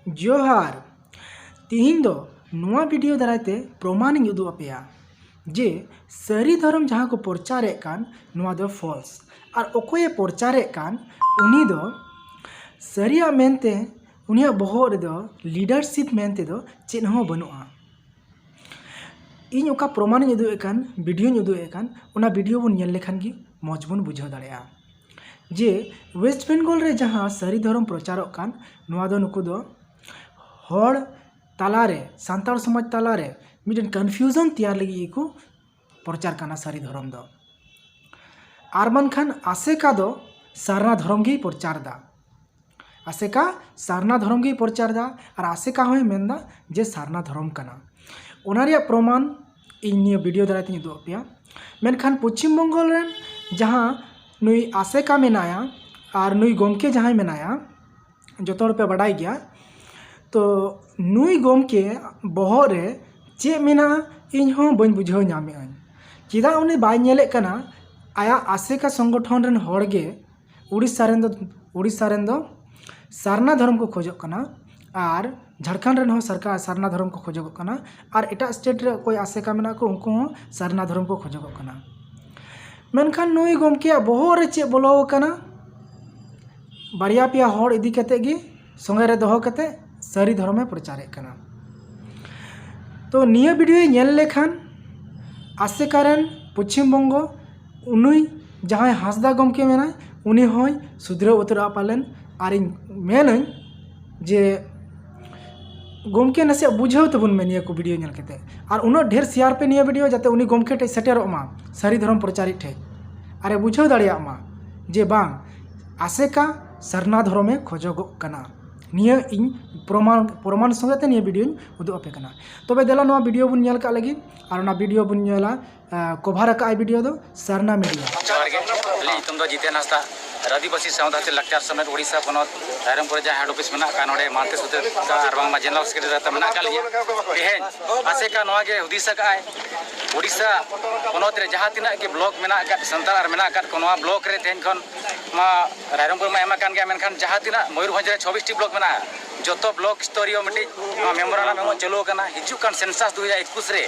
जोहार तिहिन दो नुआ वीडियो दारायते प्रमाण उदू अपेया जे सारी धर्म जहाँ को प्रचारे कान नुआ दो फॉल्स और ओकोये प्रचारे कान उनी दो सारिया मेनते उनिया बहर रेदो लीडरशिप मेनते दो चेद हों बनुआ इन ओका प्रमाण उदू कान वीडियो उदू कान उना वीडियो बन नेल लेखान गी मौज बन बुझाव दाड़ेया जे वेस्ट बेंगल रे जहाँ सारी धर्म प्रचारों कान नुआ दो नुकु दो हर तालारे सांताल समाज तालारे मिडन कन्फ्यूजन तैयार लगी को प्रचार करना सारी धर्म दो आर बानखान आसेका दो सारना धर्म गे प्रचार दा आसेका सारना धर्म गे प्रचार दा और आसेका होय मेनदा जे सारना धर्म कना ओना रिया प्रमाण इन निया वीडियो दाराय ते दो पेया मेनखान पश्चिम बंगाल रेन जहाँ नुई आसेका मेनाया और नुई गोमके जहाँ मेनाया जो पे बाडाई गया तो नुई गोमके बहरे चे मेना इन हों बन बुझाव नामे चेदा उनी बाय नेले कना आया आसेका संगठन रेन हड़गे उड़ीसा रेन दो सारना धर्म को खोजो कना और झारखंड रेन हो सरकार सारना धर्म को खोजो कना और एटा स्टेट रे कोई आसेका मेना को उनको हो सारना धर्म को खोजो कना मेनखान नुई गोमके बहरे चे बोलो कना बारिया पिया हड़ इदी कते गी संगे रे दोहो कते सारी धर्म में प्रचारे कना तो निया वीडियो नेल लेखान आसेकारेन पश्चिम बंगो उनुई जहाँ हांसदा गोमके मेना उनी होय सुधराव उतरा पालेन और मेन जे गोमके नसे बुझाव तबन में निया को वीडियो नेल केते और उन ढेर शेयर पे निया वीडियो जाते उनी गोमके टे सेटेरो मा सारी धर्म प्रचारी ठे अरे बुझाव दाड़िया मा जे बांग आसेका सरना धर्म में खोजोगो कना निया इन प्रमाण संगते निया वीडियो उदू अपे कना तबे देला नवा वीडियो बुन नेल का लगी और ना वीडियो बुन नेला कवर का वीडियो दो सरना मीडिया तुम दो जितेन हांसदा आदिवासी सावधा से लक्चार समेत उड़ीसा पनत रायरंगपुर जहाँ हेड ऑफिस में नोड़े मानते सुते का जनरल सेक्रेटरी में तेहन आसेका नवा के हुदिस उड़ीसा पनत रे जहाँ तीना के ब्लॉक में सानताल में को नवा ब्लॉक रे तेहन खन मा रायरंगपुर में एमा कान गया मेनखान जहाँ तीना मयूरभंज रे 26 टी ब्लॉक में जो ब्लॉक स्तरीय मिट्टी मेमोरांडम एम चालू हिजुकान सेंसास 2021 रे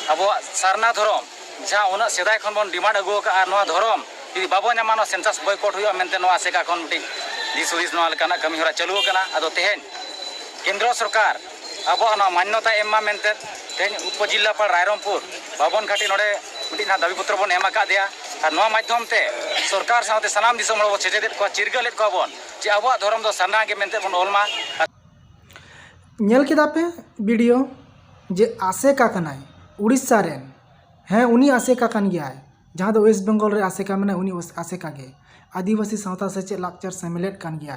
अब सारना धर्म जहाँ उना सेदाय खन बन डिमांड अगु का धर्म यदि बाबो नामा सेंसास बयकट हुआ मेनते आसेका खन मिट्टी दिस हुदिस कमी हरा चालू अदो तेहन केंद्र सरकार अब मान्यता एमा मेनते तेहन उपजिल्लापाल रायरंगपुर बाबन घाटी नोड़े मिट्टी दाबी पत्र बन एम दिया और माध्यम ते सरकार साथे सानाम दिसम हर बो सेचेदेद को चिरगलेद को बन जे अब धर्म दो सारना गे मेनते बन ओलमा नेल केदा पे वीडियो जे आसेका कनाय उड़ीसा रेन हैं उनी आसेका कान गया जहाँ तो वेस्ट बंगाल रे आसेका में उनी आसेका गे आदिवासी सावता सेचेद लाकचार सेमेलेद कान गया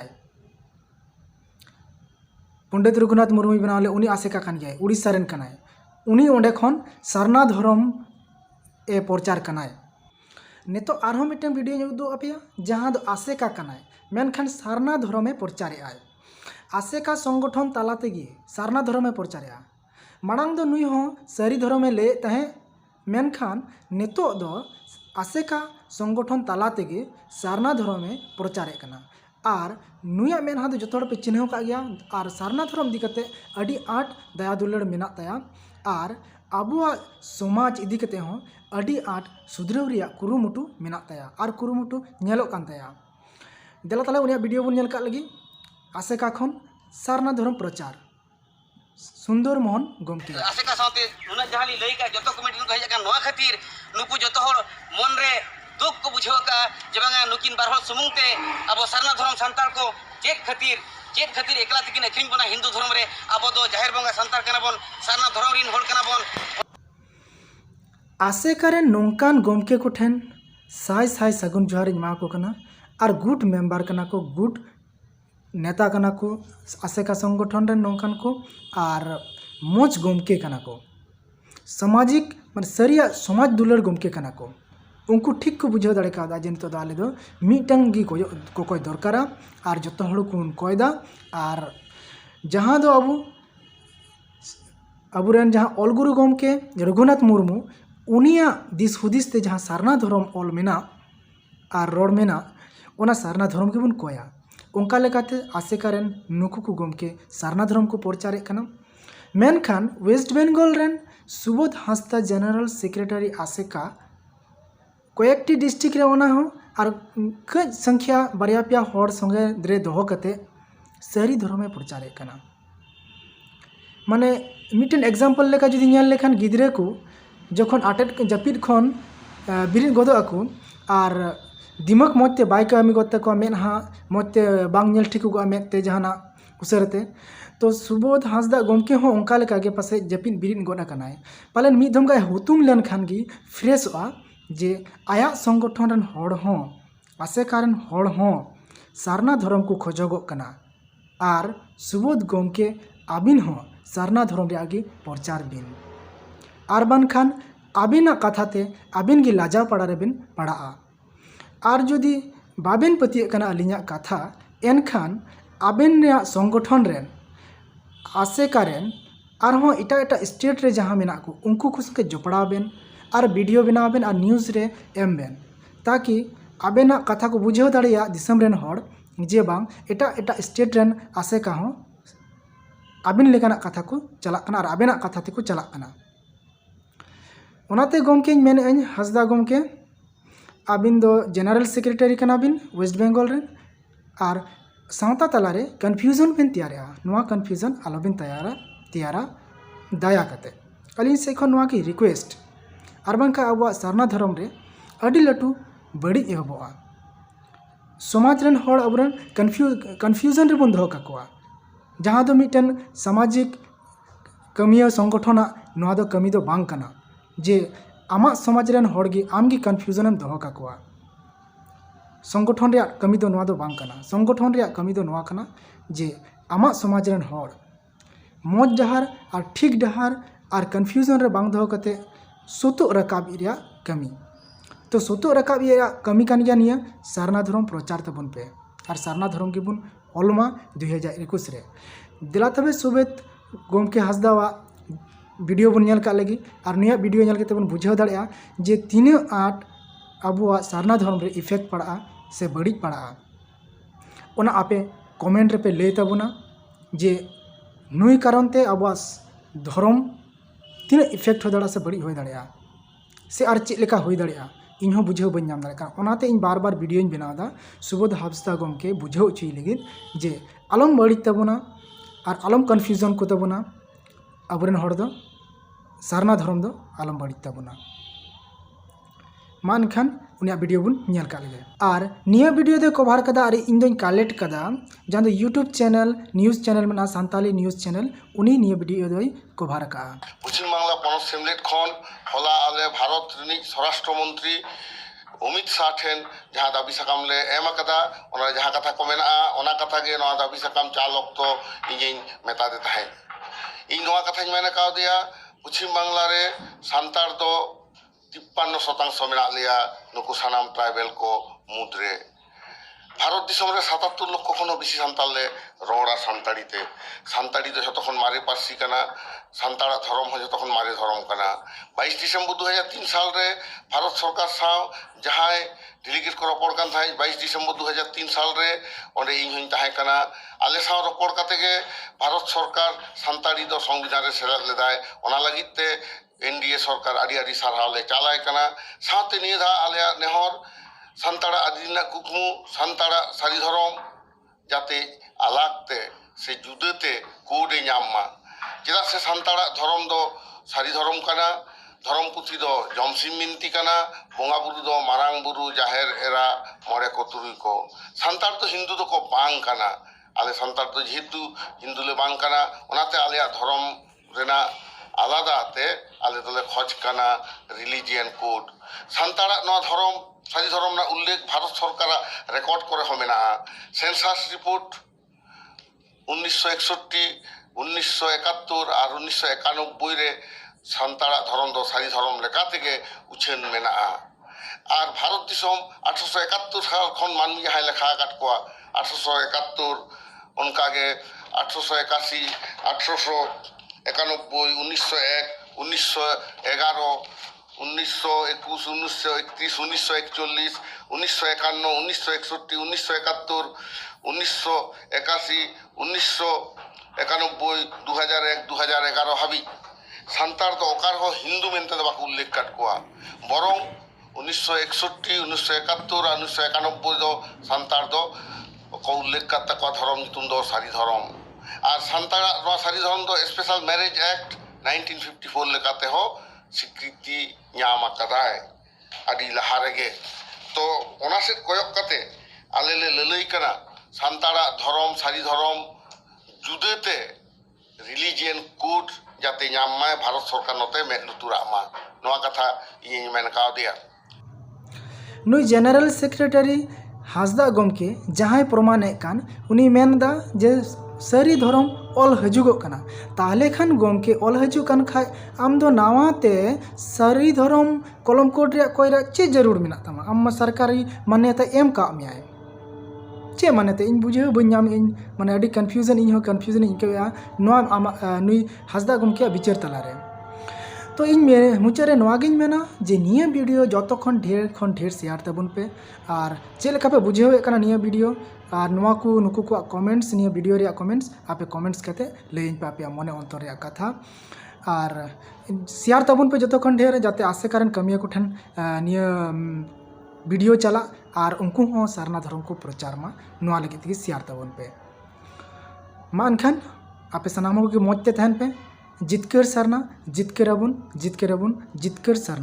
पंडित रघुनाथ मुर्मू बनावले उनी आसेका कान गया उड़ीसा रेन कनाय उनी ओंडे खन सारना धर्म ए प्रचार कनाय नेतो आरहों मिट्टन वीडियो उदू अपेया जहाँ दो आसेका कनाय मेनखान सारना धर्म में प्रचारे आय आसेका संगठन ताला तेगी सारना धर्म में प्रचारे मांग दो नुई हो सारी धर्म में ले तहे मेनखान नेतो दो आसेका संगठन ताला तेगे सारना धर्म में प्रचारे कना और नुया मेनहा दो जतो पे चिन्ह का गया और सारना धर्म दिकते अडी आट दया दुलड़ मेना तया और आबुआ समाज इदी कते हो अडी आट सुधराव रिया कुरुमुटु मेना तया और कुरुमुटु नेलो कान तया देला ताले उनिया वीडियो बन नेल का लगी आसेका खन सारना धर्म प्रचार सुंदर मोहन गोमके आसेका साथे नुना जहाली लई का जतो कमिटी नु कहि नवा खातिर नुकु जतो हर मन रे दुख को बुझाव का जबांगा नुकिन बार हर सुमुंगते अब सारना धर्म संताल को चेक खातिर एकला तकिन अखिन बना हिंदू धर्म रे अब दो जाहिर बंगा संताल कना बन सारना धर्म रिन होल कना बन आसेका रे नोंकान गोमके को ठेन साय साय सगुन जोहार मा को कना और गुड मेंबर कना को गुड नेता कना को आसेका संगठन रे नोंकान को और मोज गोमके कना को सामाजिक मान सरिया समाज दुलड़ गोमके कना को उनको ठीक को बुझाव दाड़े का जे नितो आले दो मिटंग गी कोय दरकारा और जतो हड़ को कोयदा और जहाँ दो अबुरेन जहाँ अलगुरु गोमके रघुनाथ मुर्मू उनिया दिस हुदिस ते जहाँ सारना धर्म ऑल मेना और रोड मेना ओना सारना धर्म के बन कोया ᱚᱱᱠᱟ ᱞᱮᱠᱟᱛᱮ ᱟᱥᱮᱠᱟ ᱨᱮᱱ ᱱᱩᱠᱩ ᱠᱚ ᱜᱚᱢᱠᱮ ᱥᱟᱨᱱᱟ ᱫᱷᱚᱨᱚᱢ ᱠᱚ ᱯᱨᱚᱪᱟᱨᱮᱫ ᱠᱟᱱᱟ। ᱢᱮᱱᱠᱷᱟन ᱳᱭᱮᱥᱴ ᱵᱮᱝᱜᱚᱞ ᱨᱮᱱ ᱥᱩᱵᱳধ ᱦᱟᱸᱥᱫᱟ ᱡᱮᱱᱟᱨᱮᱞ ᱥᱮᱠᱨᱮᱴᱟরি ᱟᱥᱮᱠᱟ কয়েকটি ডিস্ট্রিক্ট রে ওনা হᱚᱸ আর ᱠᱟᱹᱡ ᱥᱚᱝᱠᱷᱟ ᱵᱟᱨᱭᱟ ᱯᱮᱭᱟ ᱦᱚᱲ ᱥᱚᱸᱜᱮ ᱨᱮ ᱫᱚᱦᱚ ᱠᱟᱛᱮ ᱥᱟᱹᱨᱤ ᱫᱷᱚᱨᱚᱢᱮ ᱯᱨᱚᱪᱟᱨᱮᱫ ᱠᱟᱱᱟ। ᱢᱟᱱᱮ ᱢᱤᱫᱴᱮᱱ ᱮᱠᱡᱟᱢᱯᱚᱞ ᱞᱮᱠᱟ ᱡᱩᱫᱤ ᱧᱮᱞ ᱞᱮᱠᱷᱟन ᱜᱤᱫᱽᱨᱟᱹ ᱠᱚ ᱡᱚᱠᱷᱚᱱ ᱟᱴᱮᱫ ᱡᱟᱹᱯᱤᱫ ᱠᱷᱚᱱ ᱵᱤᱨᱤᱫ ᱜᱚᱫᱚᱜ ᱟᱠᱚ ᱟᱨ ᱫᱤᱢᱟᱜᱽ ᱢᱚᱡᱽ ᱛᱮ ᱵᱟᱭ ᱠᱟᱹᱢᱤ ᱜᱚᱫ ᱛᱟᱠᱚᱣᱟ, ᱢᱮᱫᱦᱟ ᱢᱚᱡᱽ ᱛᱮ ᱵᱟᱝ ᱧᱮᱞ ᱴᱷᱤᱠᱚᱜᱼᱟ ᱢᱮᱫ ᱛᱮ ᱡᱟᱦᱟᱱᱟᱜ ᱩᱥᱟᱹᱨᱟᱛᱮ, तो सुबोध हांसदा गमके हों उनका लेका गे पासे जपिन बिरिन गोड अकानाय पालन मिद धम गाय हुतुम लेन खान गी फ्रेशआ जे आया संगठन रन हड़ हों आसेकारन हड़ हों सारना धर्म को खोजोगो कना आर सुबोध गमके आबिन हों सारना धर्म रे आगे प्रचार बिन आर बान खान आबिना कथाते आबिन गी लाजा पड़ा रे बिन पड़ा आर जुदी बाबिन पति कना अलिया कथा एनखान आबिन रे संगठन रेन आसेकारेन आरहों इटा इटा स्टेट रे जहाँ मेना को उनको खुद जोपड़ा बेन और वीडियो बनाव बेन और न्यूज़ रे एम बेन ताकि आबेना कथा को बुझेव दाड़िया दिसम रेन हड़ जे बांग इटा इटा स्टेट रेन आसेका हों आबिन लेकाना कथा को चला कना और आबेना कथा ते को चला कना। ओनाते गमके मेन हांसदा गमके आबिन दो जेनरल सेक्रेटरी कना बिन वेस्ट बेंगल रेन और सावता तलारे कन्फ्यूजन बिन तैयारा नवा कन्फ्यूजन आलोबिन तैयारा दाया कते अलिन से खन नवा की रिक्वेस्ट और बांका अब सारना धर्म रे अडी लटू बड़ी एहबोआ समाज रेन हड़ अबरन कन्फ्यूजन रे बन दो काकोआ जहाँ दो मिटन सामाजिक कमिया संगठन नवा दो कमी दो बांग कना जे आमा समाज रेन हड़ गी आम गी कन्फ्यूजन एम दो काकोआ संगठन रे कमी दो नवा दो बांग कना संगठन रे कमी दो नवा कना जे आमा समाज रेन हड़ मौज डहार और ठीक डहार और कन्फ्यूजन रे बांग दो कते सुतु रकाब इरिया कमी तो सुतु रकाब इरिया कमी कान गया निया सारना धर्म प्रचार तबन पे और सारना धर्म के बुन ओलमा 2021 रे दिला तबे सुबेत गमके हांसदावा वीडियो बन नेल का लगी और निया वीडियो नेल के तबन बुझाव दाड़िया जे तीन आठ अबुआ सारना धर्म रे इफेक्ट पड़ा से बड़ी पड़ा ओना आपे कमेंट रे पे ले तबुना जे नुई कारण ते अबुआ धर्म तीन इफेक्ट हो दाड़ा से बड़ी हो दाड़ा से और चेक लेका हो दाड़ा इन बुझे बन नाम दाड़ा ओनाते इन बार बार वीडियो बनादा सुबोध हांसदा गमके बुझाव उची लगिद जे आलम बड़ी तबुना और आलम कन्फ्यूजन को तबुना अबरेन हड़ दो सारना धर्म दो आलम बड़ी तबुना मान खान उनिया वीडियो बन नेल का लगे और निया वीडियो दे कवर कदा और इन दोन कलेक्ट कदा जहां दो यूट्यूब चैनल न्यूज़ चैनल में सानताली न्यूज़ चैनल उनी निया वीडियो दोई कवर का पश्चिम बांगला पनत सेमलेट खन हला आले भारत रिनिक स्वराष्ट्र मंत्री अमित शाह ठेन जहाँ दाबी साकाम ले एम कदा ओना जहाँ कथा को मेना ओना कथा गे नवा दाबी साकाम चाल ऑक्तो इंजिन मेता दे ताहे इन नवा कथा मेना का दिया पश्चिम बांगला रे सांतार दो 53% मेना लिया नुकु सानाम ट्राइबल को मुद्रे भारत दिसम रे 77 लक्ष खनो बेसी सान्ताल ले रोड़ा सान्ताड़ी ते सान्ताड़ी दो जतखन मारे पार्सी कना सान्ताड़ा धर्म हो जतखन मारे धर्म कना 22 दिसंबर 2003 साल रे भारत सरकार साव जहाय डेलीगेट को रपड़ कान थाय 22 दिसंबर 2003 साल रे ओंडे इन हइन ताहे कना आले साव रपड़ काते गे भारत सरकार सान्ताड़ी दो संविधान रे सेलेद लेदाय ओना लागित ते एनडीए सरकार आड़ी आड़ी सारहाव ले चालाय कना साथे निधा आले नेहर सान्ताड़ा आदिना कुकमु सान्ताड़ा सारी धर्म जाते आलागते से जुदते कोडे नामा चेदा से सान्ताड़ा धर्म दो सारी धर्म कना धर्म पुथी दो जमसिम मिनती कना बोंगा बुरु दो मारांग बुरु जाहेर एरा मोरे को तुरुई को सान्ताड़ तो हिंदू दो को बांग कना आले सान्ताड़ तो जेहेतु हिंदू ले बांग कना ओनाते आले धर्म रेना आलादा ते आले दोले खोज कना रिलीजियन कोड सान्ताड़ा नो धर्म सारी धर्म ना उल्लेख भारत सरकार रेकर्ड करे हो मेना सेंसास रिपोर्ट 1961 1971 और 1991 रे सान्ताड़ा धर्म दो सारी धर्म लेका तेगे उछेन मेना और भारत दिसम 1871 साल खन मानमी जहां लेखा काट कोआ 1871 उनका के 1881 1891 1901 1911 1921, 1931, 1941, 1951, 1961, 1971, 1981, 1991, 2001, 2011 হাবিজ সান্তার তো অকার হো হিন্দু মেনতে বাকু উল্লেখ কাট কোয়া বরং 1961, 1971 আর 1991 do সান্তার do ko উল্লেখ কাট তা ধরম নিতুম do সারি ধরম আর সান্তার নো সারি ধরম do special marriage act 1954 লেকাতে ho স্বীকৃতি ñam akadaय adi laha rege to ona set koyok kate ale le lelei kana santara dhorom sari dhorom judete religion code jate ñam mai bharat sarkar note med lutura ma noa katha ini men ka dia नुई general secretary Hasda गमके जहाँ प्रमाणे कान उनी मेनदा जे सारी धरम all हजुगो कना ताहले Khan गमके all हजु कान खाय आम दो नावाते सारी धरम कलम कोड रे कोइरा चे जरूर मिना तमा आम सरकारी मान्यता एम का मियाय चे मान्यता इन बुझे बन नाम इन माने अडी कन्फ्यूजन इन हो कन्फ्यूजन इन के नोआ नुई हासदा गमके विचार तलारे तो इन मुचारे नोआगिन मेना जे निया वीडियो जतो खन ढेर शेयर तबन पे और चेलका पे बुझे हुए कना निया वीडियो और नोआ को नुकु को कमेंट्स निया वीडियो रे कमेंट्स आपे कमेंट्स कते लेइन पे आपे मने अंतर रे कथा और शेयर तबन पे जतो खन ढेर जाते आसे कारण कमिया को ठन निया वीडियो चला और उनको हो सरना धर्म को प्रचार मा नोआ लगे ती शेयर तबन पे मा अनखान आपे सनामो के मौजते तहन पे जितकर सरना जितकर अबुन जितकर सरना।